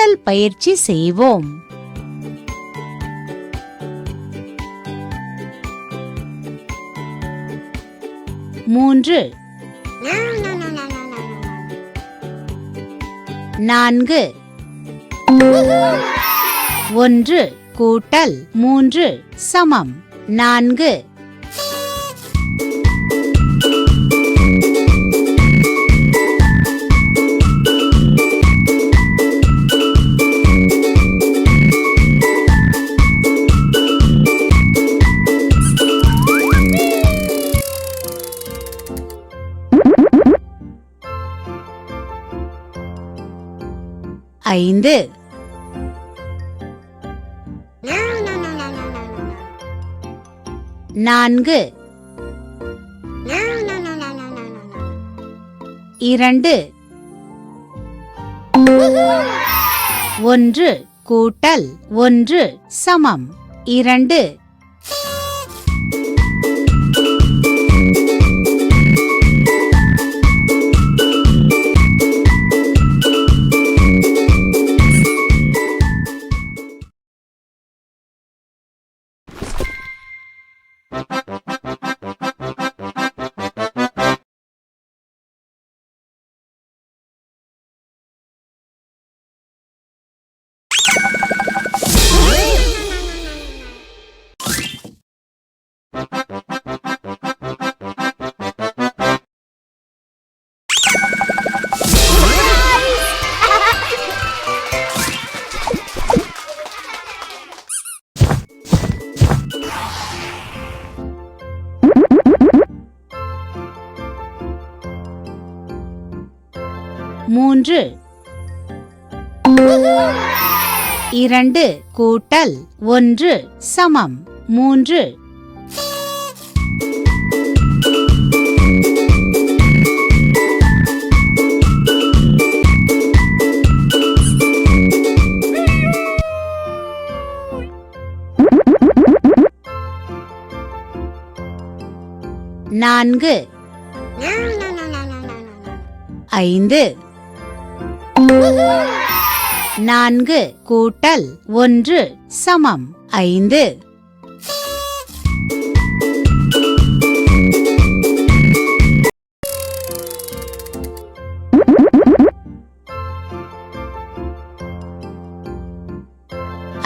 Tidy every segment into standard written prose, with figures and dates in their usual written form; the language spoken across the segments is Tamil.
கூட்டல் பயிற்சி செய்வோம். 3 4 1 கூட்டல் 3 சமம் 4. 5 4 2 1 கூட்டல் 1 சமம் 2. 3 2 கூட்டல் 1 சமம் 3. 4 5 4 கூட்டல் 1 சமம் 5.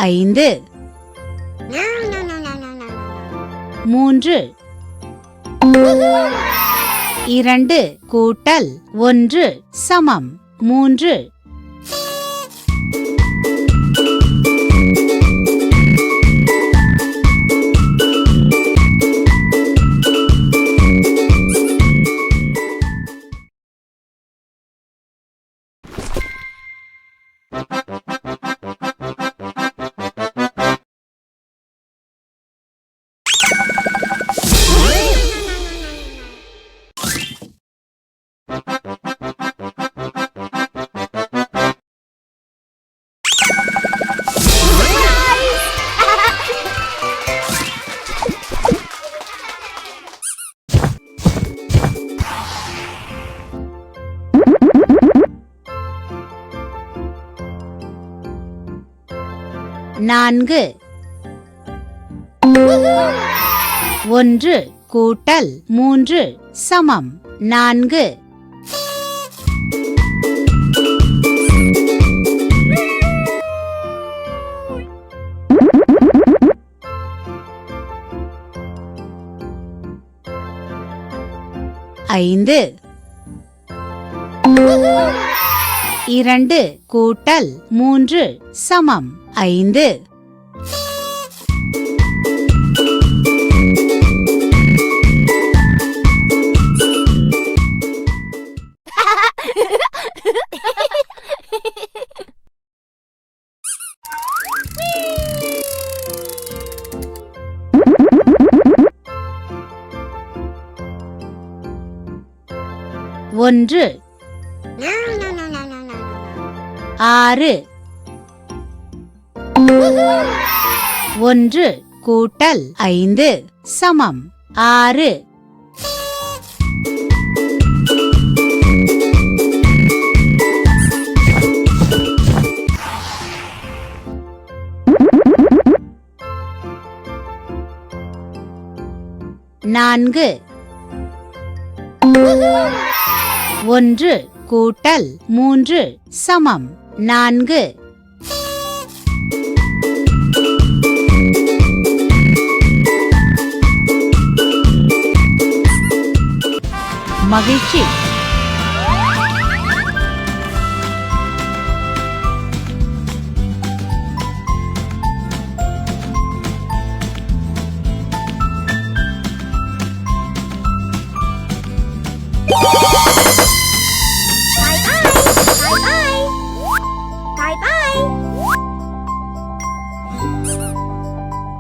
5 3 2 கூட்டல் 1 சமம் 3. 4 1 கூட்டல் 3 சமம் 4. 5 2 கூட்டல் 3 சமம் 5. 1 6 1 கூட்டல் 5 சமம் 6. 5 4 1 கூட்டல் 3 சமம் 4 மகிழ்ச்சி.